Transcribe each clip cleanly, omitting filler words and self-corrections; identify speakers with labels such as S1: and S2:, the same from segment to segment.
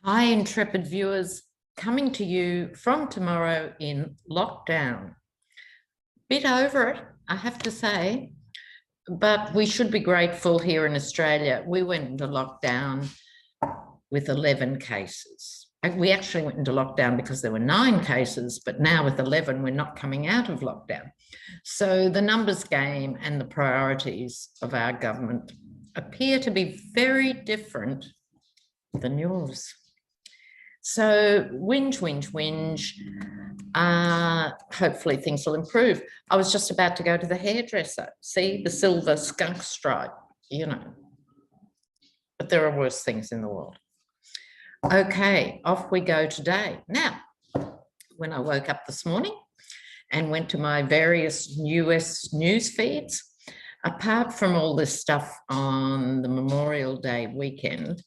S1: Hi, intrepid viewers, coming to you from tomorrow in lockdown. Bit over it, I have to say, but we should be grateful here in Australia. We went into lockdown with 11 cases. We actually went into lockdown because there were 9 cases, but now with 11, we're not coming out of lockdown. So the numbers game and the priorities of our government appear to be very different than yours. So whinge, whinge, whinge. Hopefully things will improve. I was just about to go to the hairdresser. See the silver skunk stripe, you know. But there are worse things in the world. Okay, off we go today. Now, when I woke up this morning and went to my various US news feeds, apart from all this stuff on the Memorial Day weekend,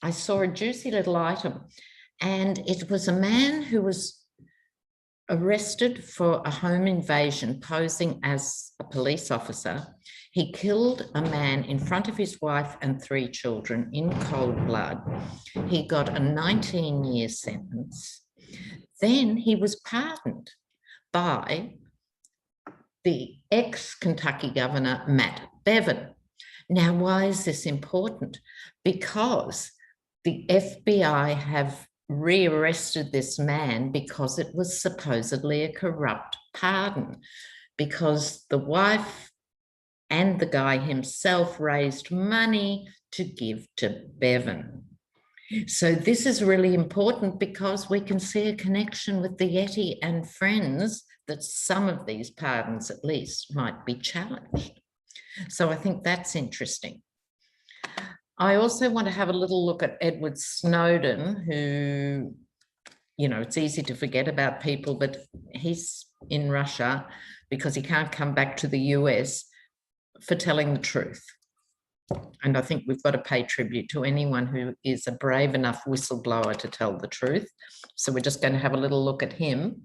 S1: I saw a juicy little item, and it was a man who was arrested for a home invasion posing as a police officer. He killed a man in front of his wife and 3 children in cold blood. He got a 19-year sentence. Then he was pardoned by the ex-Kentucky governor, Matt Bevin. Now, why is this important? Because the FBI have rearrested this man because it was supposedly a corrupt pardon, because the wife and the guy himself raised money to give to Bevin. So this is really important because we can see a connection with the Yeti and friends that some of these pardons at least might be challenged. So I think that's interesting. I also want to have a little look at Edward Snowden, who, you know, it's easy to forget about people, but he's in Russia because he can't come back to the US for telling the truth. And I think we've got to pay tribute to anyone who is a brave enough whistleblower to tell the truth. So we're just going to have a little look at him.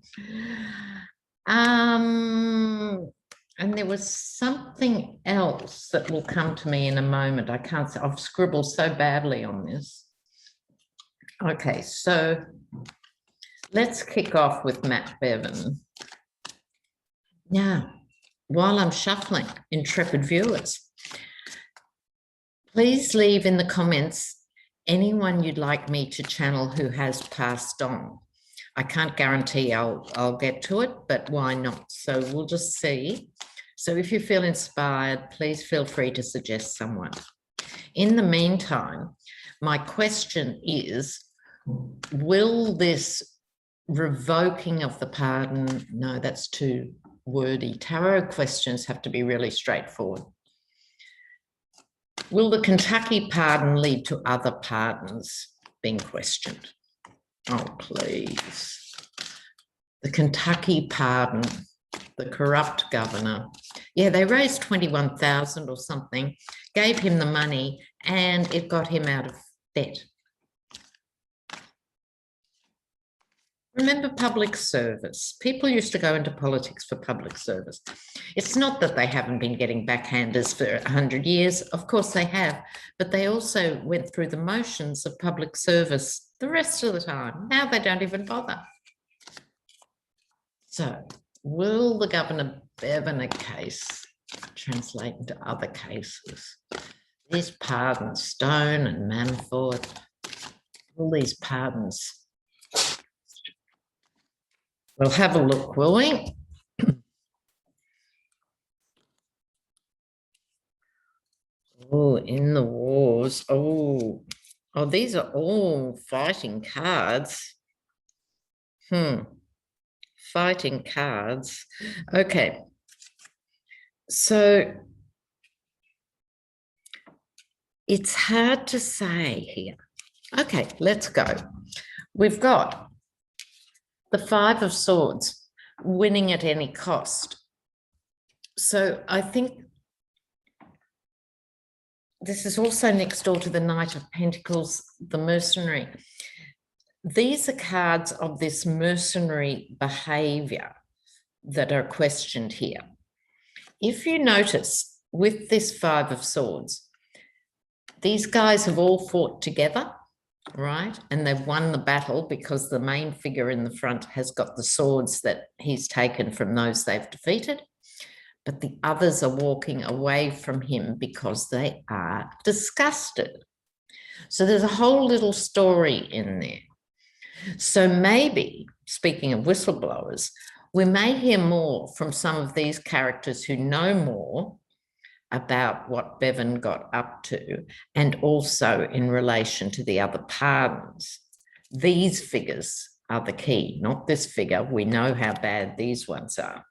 S1: And there was something else that will come to me in a moment. I can't say, I've scribbled so badly on this. Okay, so let's kick off with Matt Bevin. Now, while I'm shuffling, intrepid viewers, please leave in the comments anyone you'd like me to channel who has passed on. I can't guarantee I'll get to it, but why not? So we'll just see. So if you feel inspired, please feel free to suggest someone. In the meantime, my question is, will this revoking of the pardon, no, that's too wordy. Tarot questions have to be really straightforward. Will the Kentucky pardon lead to other pardons being questioned? Oh, please. The Kentucky pardon, the corrupt governor. Yeah, they raised 21,000 or something, gave him the money, and it got him out of debt. Remember public service. People used to go into politics for public service. It's not that they haven't been getting backhanders for 100 years. Of course they have, but they also went through the motions of public service the rest of the time. Now they don't even bother. So will the Governor Bevin case translate into other cases? These pardons, Stone and Manafort, all these pardons. We'll have a look, will we? Oh, in the wars. Oh, these are all fighting cards. Fighting cards. Okay. So it's hard to say here. Okay, let's go. We've got the 5 of Swords, winning at any cost. So I think this is also next door to the Knight of Pentacles, the mercenary. These are cards of this mercenary behavior that are questioned here. If you notice with this 5 of Swords, These guys have all fought together, right? And they've won the battle because the main figure in the front has got the swords that he's taken from those they've defeated. But the others are walking away from him because they are disgusted. So there's a whole little story in there. So maybe, speaking of whistleblowers, we may hear more from some of these characters who know more about what Bevan got up to, and also in relation to the other pardons. These figures are the key, not this figure. We know how bad these ones are.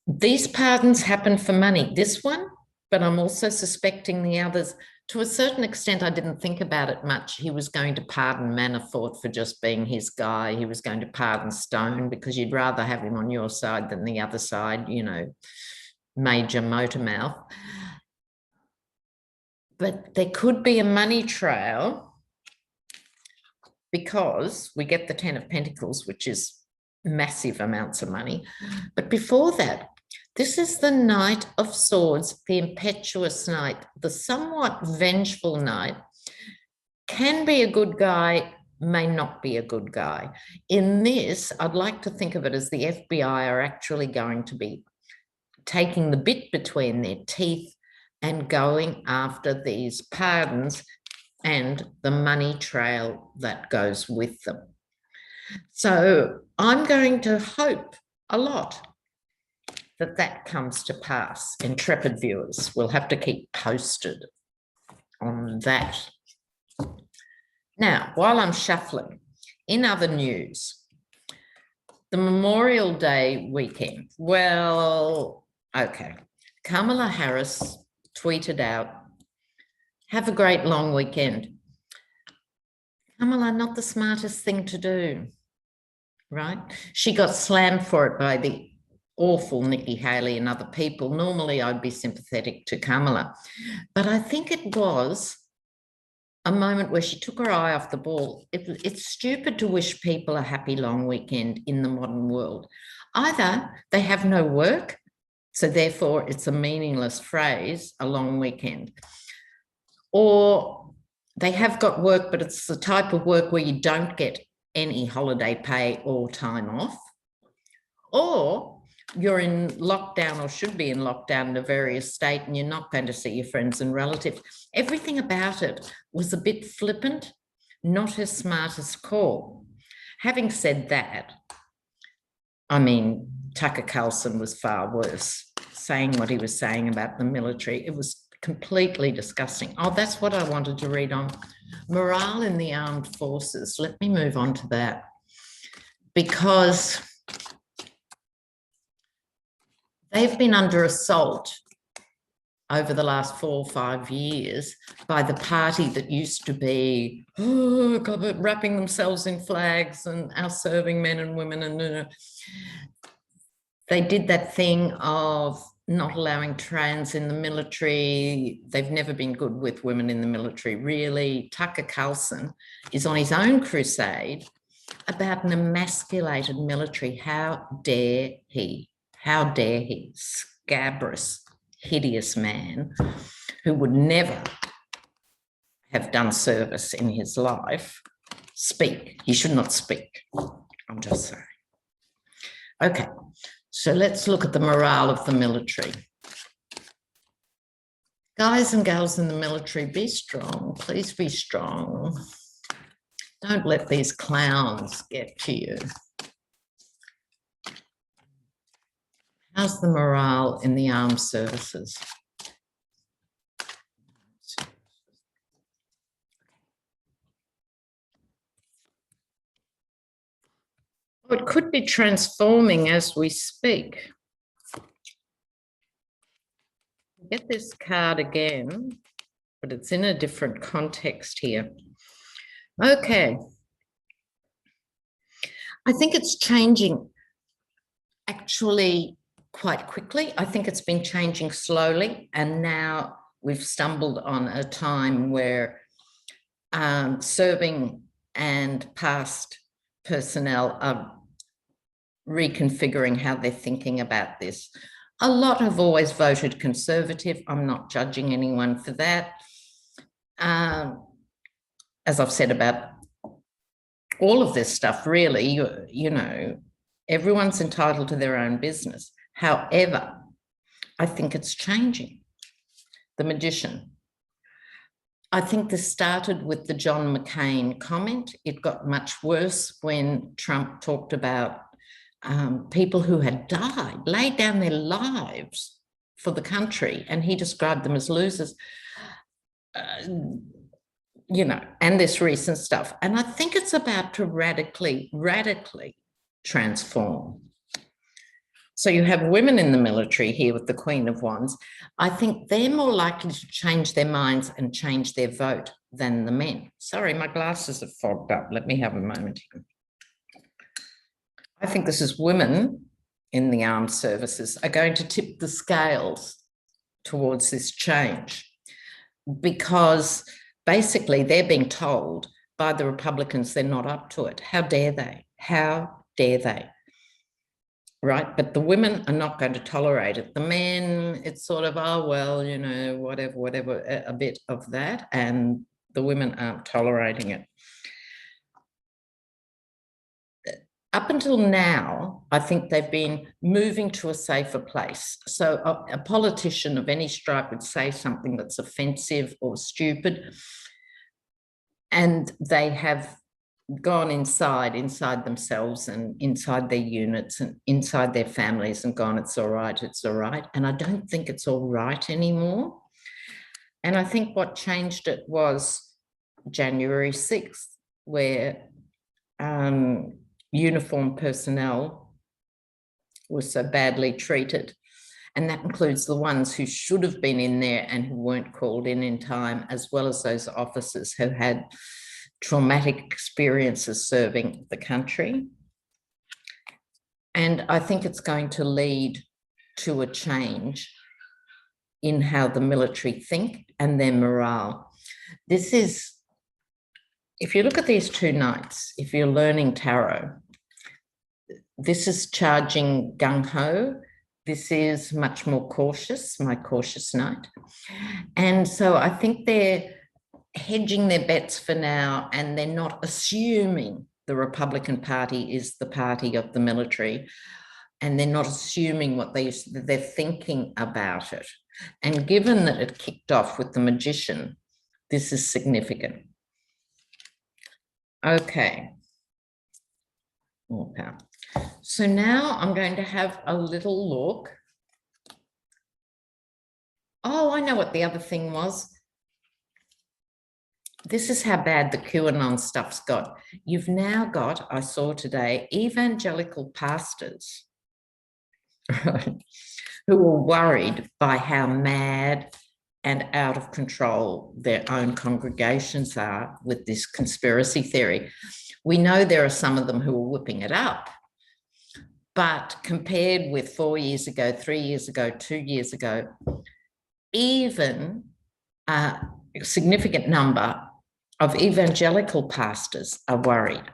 S1: These pardons happen for money. This one, but I'm also suspecting the others. To a certain extent, I didn't think about it much. He was going to pardon Manafort for just being his guy. He was going to pardon Stone because you'd rather have him on your side than the other side, you know, Major Motormouth. But there could be a money trail because we get the 10 of Pentacles, which is massive amounts of money. But before that, this is the Knight of Swords, the impetuous knight, the somewhat vengeful knight. Can be a good guy, may not be a good guy. In this, I'd like to think of it as the FBI are actually going to be taking the bit between their teeth and going after these pardons and the money trail that goes with them. So I'm going to hope a lot that that comes to pass. Intrepid viewers will have to keep posted on that. Now, while I'm shuffling, in other news, the Memorial Day weekend. Well, okay. Kamala Harris tweeted out, have a great long weekend. Kamala, not the smartest thing to do, right? She got slammed for it by the awful Nikki Haley and other people. Normally, I'd be sympathetic to Kamala, but I think it was a moment where she took her eye off the ball. It's stupid to wish people a happy long weekend in the modern world. Either they have no work, so therefore it's a meaningless phrase, a long weekend, or they have got work, but it's the type of work where you don't get any holiday pay or time off, or you're in lockdown or should be in lockdown in a various state and you're not going to see your friends and relatives. Everything about it was a bit flippant, not her smartest call. Having said that, I mean, Tucker Carlson was far worse, saying what he was saying about the military. It was completely disgusting. Oh, that's what I wanted to read on. Morale in the armed forces. Let me move on to that, because they've been under assault over the last 4 or 5 years by the party that used to be wrapping themselves in flags and our serving men and women. And they did that thing of not allowing trans in the military. They've never been good with women in the military, really. Tucker Carlson is on his own crusade about an emasculated military. How dare he? How dare he? Scabrous, hideous man who would never have done service in his life speak. He should not speak. I'm just saying. Okay, so let's look at the morale of the military. Guys and girls in the military, be strong. Please be strong. Don't let these clowns get to you. How's the morale in the armed services? It could be transforming as we speak. Get this card again, but it's in a different context here. Okay. I think it's changing actually quite quickly. I think it's been changing slowly, and now we've stumbled on a time where serving and past personnel are reconfiguring how they're thinking about this. A lot have always voted Conservative. I'm not judging anyone for that. As I've said about all of this stuff, really, you know, everyone's entitled to their own business. However, I think it's changing. The magician. I think this started with the John McCain comment. It got much worse when Trump talked about people who had died, laid down their lives for the country, and he described them as losers. You know, and this recent stuff. And I think it's about to radically transform. So you have women in the military here with the Queen of Wands. I think they're more likely to change their minds and change their vote than the men. Sorry, my glasses are fogged up. Let me have a moment here. I think this is women in the armed services are going to tip the scales towards this change, because basically they're being told by the Republicans they're not up to it. How dare they? How dare they? Right? But the women are not going to tolerate it. The men, it's sort of, oh, well, you know, whatever, a bit of that. And the women aren't tolerating it. Up until now, I think they've been moving to a safer place. So a politician of any stripe would say something that's offensive or stupid, and they have gone inside themselves and inside their units and inside their families and gone, it's all right, it's all right. And I don't think it's all right anymore. And I think what changed it was January 6th, where uniformed personnel were so badly treated. And that includes the ones who should have been in there and who weren't called in time, as well as those officers who had traumatic experiences serving the country. And I think it's going to lead to a change in how the military think and their morale. This is, if you look at these two knights, if you're learning tarot, this is charging gung-ho. This is much more cautious, my cautious knight. And so I think they're hedging their bets for now, and they're not assuming the Republican Party is the party of the military, and they're not assuming what they're thinking about it. And given that it kicked off with the magician, this is significant. Okay. Okay. So now I'm going to have a little look. Oh, I know what the other thing was. This is how bad the QAnon stuff's got. You've now got, I saw today, evangelical pastors who are worried by how mad and out of control their own congregations are with this conspiracy theory. We know there are some of them who are whipping it up, but compared with 4 years ago, 3 years ago, 2 years ago, even a significant number of evangelical pastors are worried.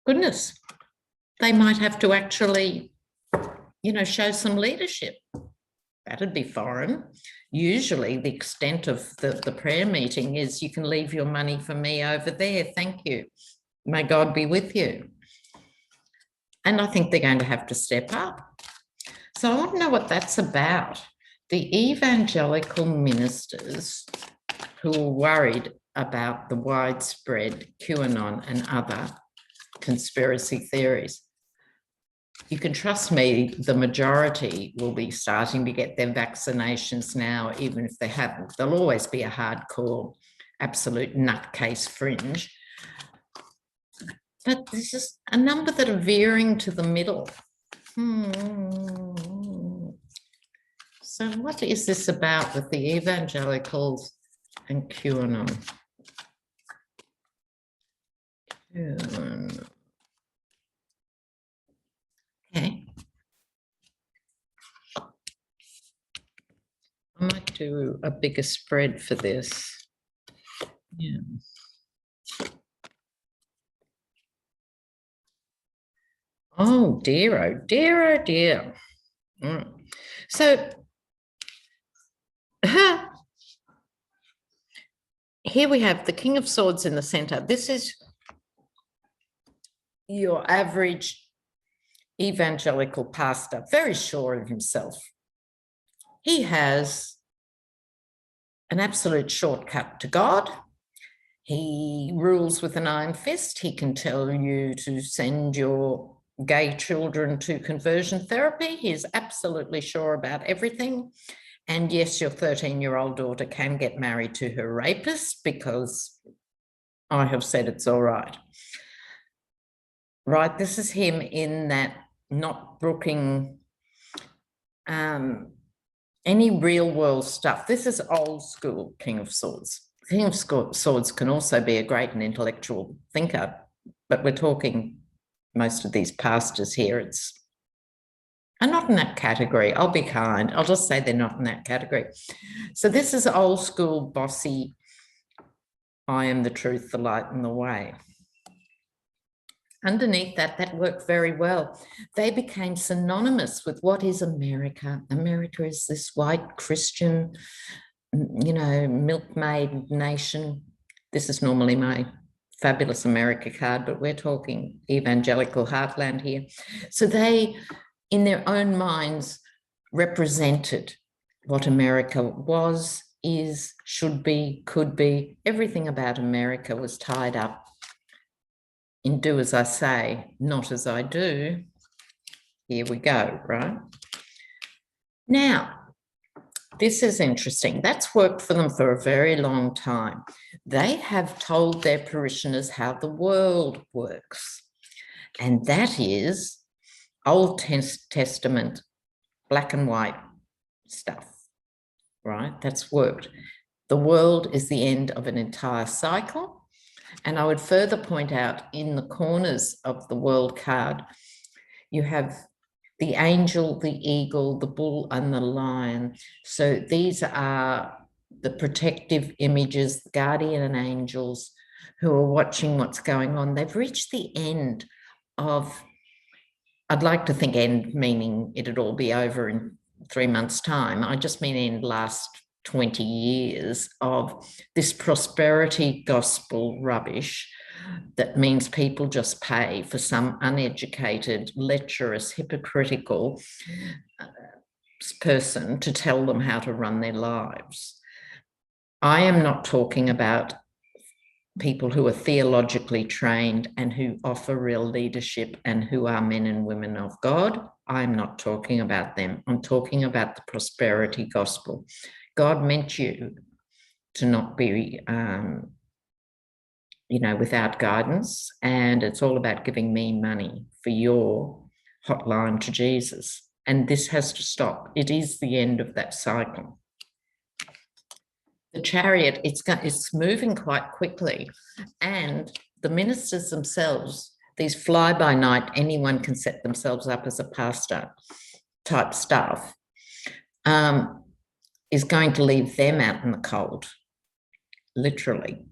S1: Goodness, they might have to actually, you know, show some leadership. That'd be foreign. Usually the extent of the prayer meeting is, you can leave your money for me over there. Thank you. May God be with you. And I think they're going to have to step up. So I want to know what that's about. The evangelical ministers who are worried about the widespread QAnon and other conspiracy theories. You can trust me, the majority will be starting to get their vaccinations now, even if they haven't. There'll always be a hardcore, absolute nutcase fringe. But this is a number that are veering to the middle. So what is this about with the evangelicals and QAnon? Okay. I might do a bigger spread for this. Yeah. Oh dear, oh dear, oh dear. So here we have the King of Swords in the center. This is your average evangelical pastor, very sure of himself. He has an absolute shortcut to God. He rules with an iron fist. He can tell you to send your gay children to conversion therapy. He's absolutely sure about everything. And yes, your 13-year-old daughter can get married to her rapist because I have said it's all right. Right, this is him in that not brooking any real world stuff. This is old school King of Swords. King of Swords can also be a great and intellectual thinker, but we're talking most of these pastors here, are not in that category. I'll be kind. I'll just say they're not in that category. So this is old school, bossy, I am the truth, the light, and the way. Underneath that, that worked very well. They became synonymous with what is America. America is this white Christian, you know, milkmaid nation. This is normally my fabulous America card, but we're talking evangelical heartland here. So they, in their own minds, represented what America was, is, should be, could be. Everything about America was tied up in do as I say, not as I do. Here we go, right? Now, this is interesting. That's worked for them for a very long time. They have told their parishioners how the world works. And that is Old Testament, black and white stuff, right? That's worked. The world is the end of an entire cycle. And I would further point out in the corners of the world card, you have the angel, the eagle, the bull, and the lion. So these are the protective images, the guardian and angels who are watching what's going on. They've reached the end of, I'd like to think end meaning it'd all be over in 3 months' time. I just mean in last 20 years of this prosperity gospel rubbish that means people just pay for some uneducated, lecherous, hypocritical person to tell them how to run their lives. I am not talking about people who are theologically trained and who offer real leadership and who are men and women of God. I'm not talking about them. I'm talking about the prosperity gospel. God meant you to not be, you know, without guidance. And it's all about giving me money for your hotline to Jesus. And this has to stop. It is the end of that cycle. The chariot, it's moving quite quickly. And the ministers themselves, these fly-by-night, anyone can set themselves up as a pastor type stuff, is going to leave them out in the cold, literally.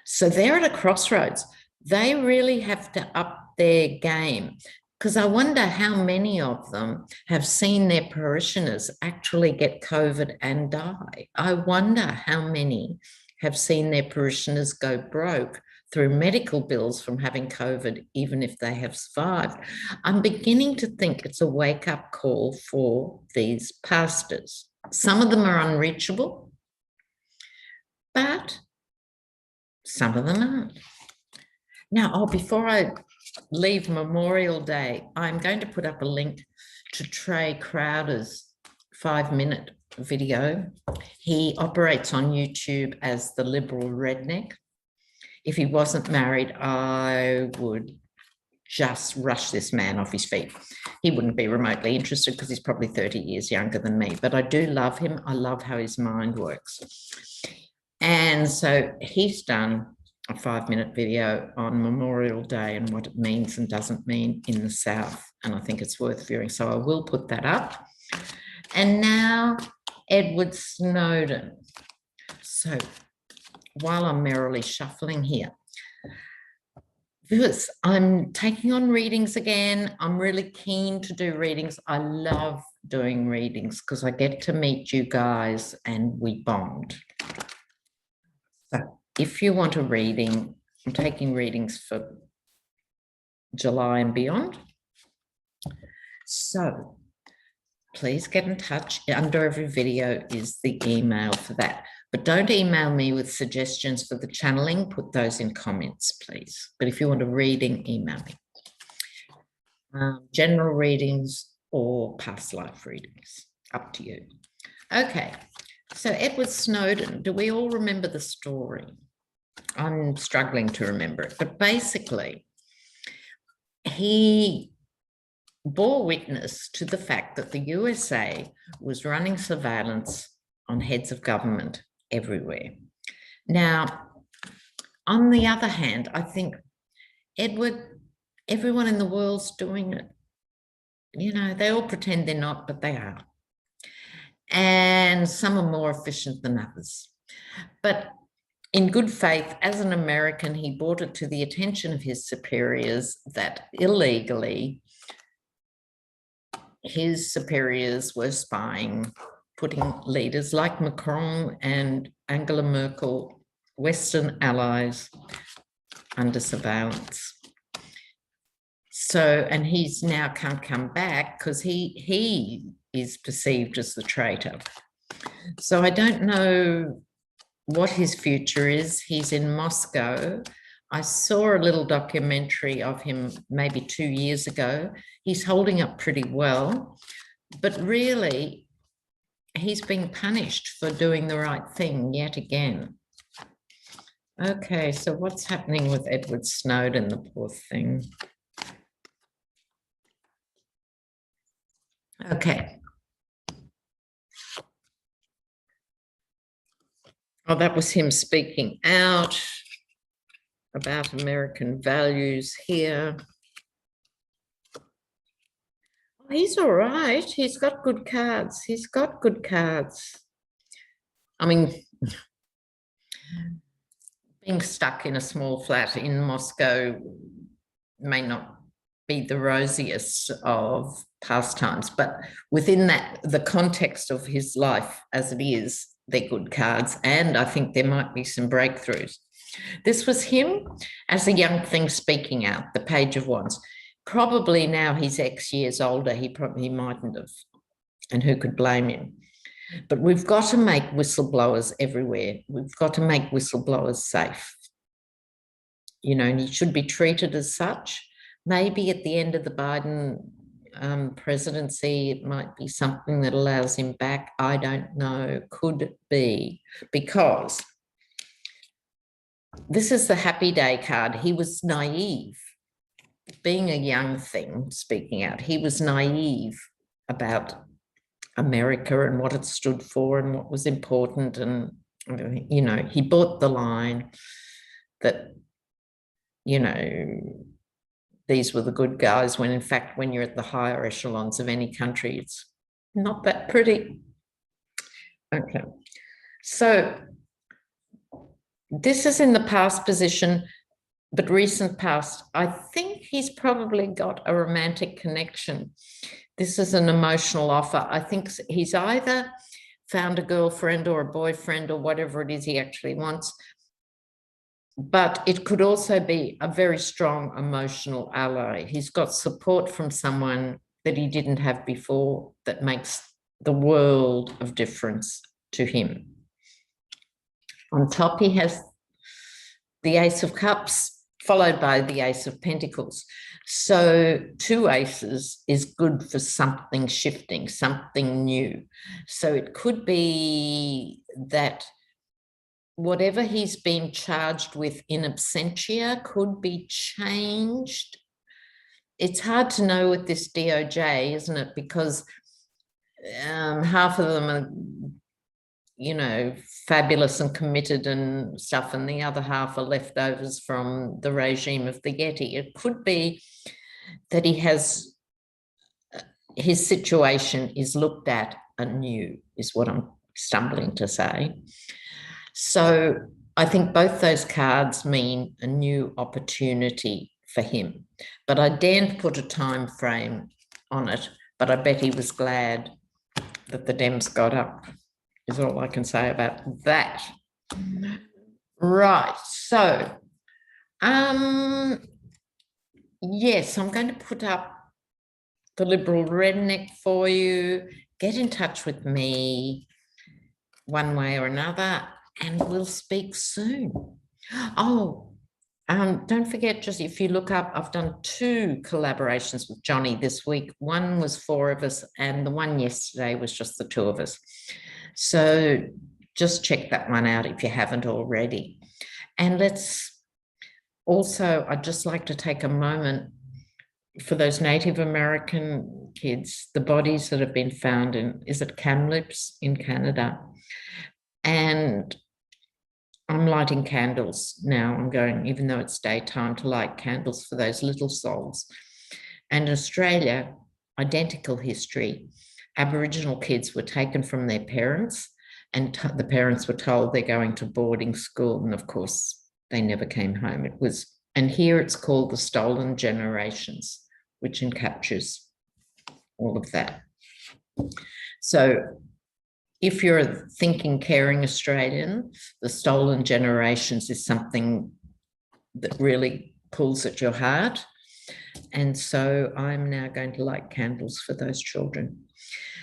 S1: So they're at a crossroads. They really have to up their game, because I wonder how many of them have seen their parishioners actually get COVID and die. I wonder how many have seen their parishioners go broke through medical bills from having COVID, even if they have survived. I'm beginning to think it's a wake-up call for these pastors. Some of them are unreachable, but some of them aren't. Now, before I leave Memorial Day, I'm going to put up a link to Trey Crowder's 5-minute video. He operates on YouTube as the liberal redneck. If he wasn't married, I would just rush this man off his feet. He wouldn't be remotely interested because he's probably 30 years younger than me, but I do love him. I love how his mind works. And so he's done a 5-minute video on Memorial Day and what it means and doesn't mean in the South. And I think it's worth viewing. So I will put that up. And now Edward Snowden. So while I'm merrily shuffling here, Viewers, I'm taking on readings again. I'm really keen to do readings. I love doing readings because I get to meet you guys and we bond. So if you want a reading, I'm taking readings for July and beyond. So please get in touch. Under every video is the email for that. But don't email me with suggestions for the channeling. Put those in comments, please. But if you want a reading, email me. General readings or past life readings, up to you. Okay, so Edward Snowden, do we all remember the story? I'm struggling to remember it, but basically, he bore witness to the fact that the USA was running surveillance on heads of government everywhere. Now, on the other hand, I think everyone in the world's doing it. You know, they all pretend they're not, but they are. And some are more efficient than others. But in good faith, as an American, he brought it to the attention of his superiors that illegally his superiors were spying, putting leaders like Macron and Angela Merkel, Western allies, under surveillance. So, and he's now can't come back because he is perceived as the traitor. So I don't know what his future is. He's in Moscow. I saw a little documentary of him maybe 2 years ago. He's holding up pretty well, but really he's being punished for doing the right thing yet again. Okay, so what's happening with Edward Snowden, the poor thing? Okay. Oh, that was him speaking out about American values here. Oh, he's all right. He's got good cards. He's got good cards. I mean, being stuck in a small flat in Moscow may not be the rosiest of pastimes, but within that, the context of his life as it is, they're good cards. And I think there might be some breakthroughs. This was him as a young thing speaking out, the Page of Wands. Probably now he's X years older, he mightn't have, and who could blame him? But we've got to make whistleblowers everywhere. We've got to make whistleblowers safe. You know, and he should be treated as such. Maybe at the end of the Biden presidency, it might be something that allows him back. I don't know, could be, because this is the happy day card. He was naive. Being a young thing, speaking out, he was naive about America and what it stood for and what was important. And, you know, he bought the line that, you know, these were the good guys, when in fact, when you're at the higher echelons of any country, it's not that pretty. Okay. So this is in the past position, but recent past. I think he's probably got a romantic connection. This is an emotional offer. I think he's either found a girlfriend or a boyfriend or whatever it is he actually wants, but it could also be a very strong emotional ally. He's got support from someone that he didn't have before that makes the world of difference to him. On top, he has the Ace of Cups, followed by the Ace of Pentacles. So 2 aces is good for something shifting, something new. So it could be that whatever he's been charged with in absentia could be changed. It's hard to know with this DOJ, isn't it? Because half of them are, you know, fabulous and committed and stuff, and the other half are leftovers from the regime of the Yeti. It could be that he has, his situation is looked at anew, is what I'm stumbling to say. So I think both those cards mean a new opportunity for him. But I daren't put a time frame on it, but I bet he was glad that the Dems got up, is all I can say about that. Right, so, yes, I'm going to put up the Liberal Redneck for you. Get in touch with me one way or another, and we'll speak soon. Oh, don't forget, just if you look up, I've done 2 collaborations with Johnny this week. One was 4 of us, and the one yesterday was just the 2 of us. So just check that one out if you haven't already. And let's also, I'd just like to take a moment for those Native American kids, the bodies that have been found in, is it Kamloops in Canada? And I'm lighting candles now. I'm going, even though it's daytime, to light candles for those little souls. And in Australia, identical history. Aboriginal kids were taken from their parents, and the parents were told they're going to boarding school. And of course, they never came home. It was, and here it's called the Stolen Generations, which encaptures all of that. So if you're a thinking, caring Australian, the Stolen Generations is something that really pulls at your heart. And so I'm now going to light candles for those children.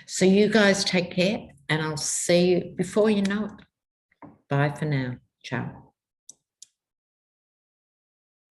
S1: So you guys take care, and I'll see you before you know it. Bye for now. Ciao.